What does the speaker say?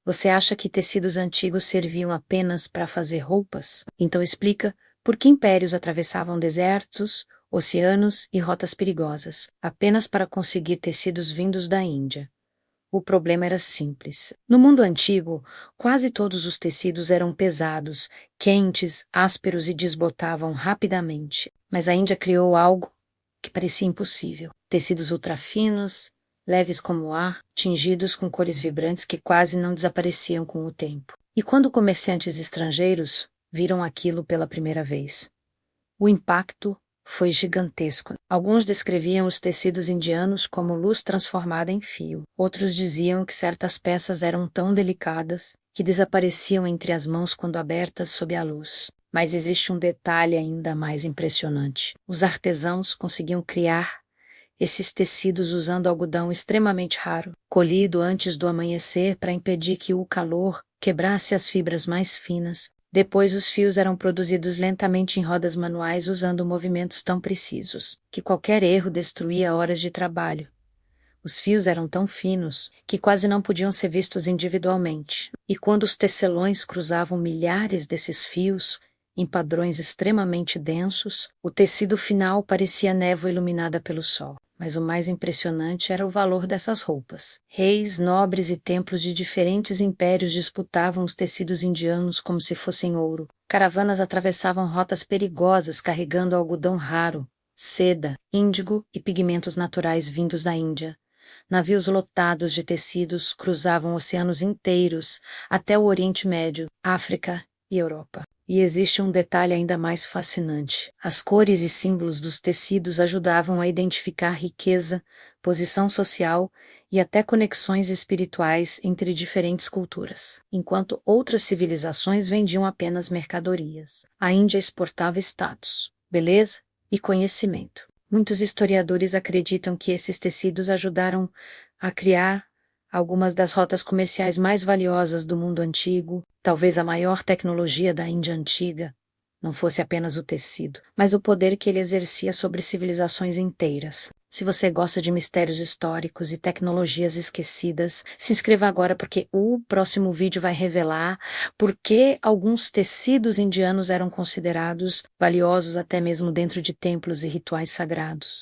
Você acha que tecidos antigos serviam apenas para fazer roupas? Então explica por que impérios atravessavam desertos, oceanos e rotas perigosas, apenas para conseguir tecidos vindos da Índia. O problema era simples. No mundo antigo, quase todos os tecidos eram pesados, quentes, ásperos e desbotavam rapidamente. Mas a Índia criou algo que parecia impossível. Tecidos ultrafinos, leves como o ar, tingidos com cores vibrantes que quase não desapareciam com o tempo. E quando comerciantes estrangeiros viram aquilo pela primeira vez, o impacto foi gigantesco. Alguns descreviam os tecidos indianos como luz transformada em fio. Outros diziam que certas peças eram tão delicadas que desapareciam entre as mãos quando abertas sob a luz. Mas existe um detalhe ainda mais impressionante. Os artesãos conseguiam criar esses tecidos usando algodão extremamente raro, colhido antes do amanhecer para impedir que o calor quebrasse as fibras mais finas. Depois os fios eram produzidos lentamente em rodas manuais usando movimentos tão precisos que qualquer erro destruía horas de trabalho. Os fios eram tão finos que quase não podiam ser vistos individualmente, e quando os tecelões cruzavam milhares desses fios, em padrões extremamente densos, o tecido final parecia névoa iluminada pelo sol. Mas o mais impressionante era o valor dessas roupas. Reis, nobres e templos de diferentes impérios disputavam os tecidos indianos como se fossem ouro. Caravanas atravessavam rotas perigosas carregando algodão raro, seda, índigo e pigmentos naturais vindos da Índia. Navios lotados de tecidos cruzavam oceanos inteiros até o Oriente Médio, África e Europa. E existe um detalhe ainda mais fascinante. As cores e símbolos dos tecidos ajudavam a identificar riqueza, posição social e até conexões espirituais entre diferentes culturas. Enquanto outras civilizações vendiam apenas mercadorias, a Índia exportava status, beleza e conhecimento. Muitos historiadores acreditam que esses tecidos ajudaram a criar algumas das rotas comerciais mais valiosas do mundo antigo. Talvez a maior tecnologia da Índia antiga não fosse apenas o tecido, mas o poder que ele exercia sobre civilizações inteiras. Se você gosta de mistérios históricos e tecnologias esquecidas, se inscreva agora porque o próximo vídeo vai revelar por que alguns tecidos indianos eram considerados valiosos até mesmo dentro de templos e rituais sagrados.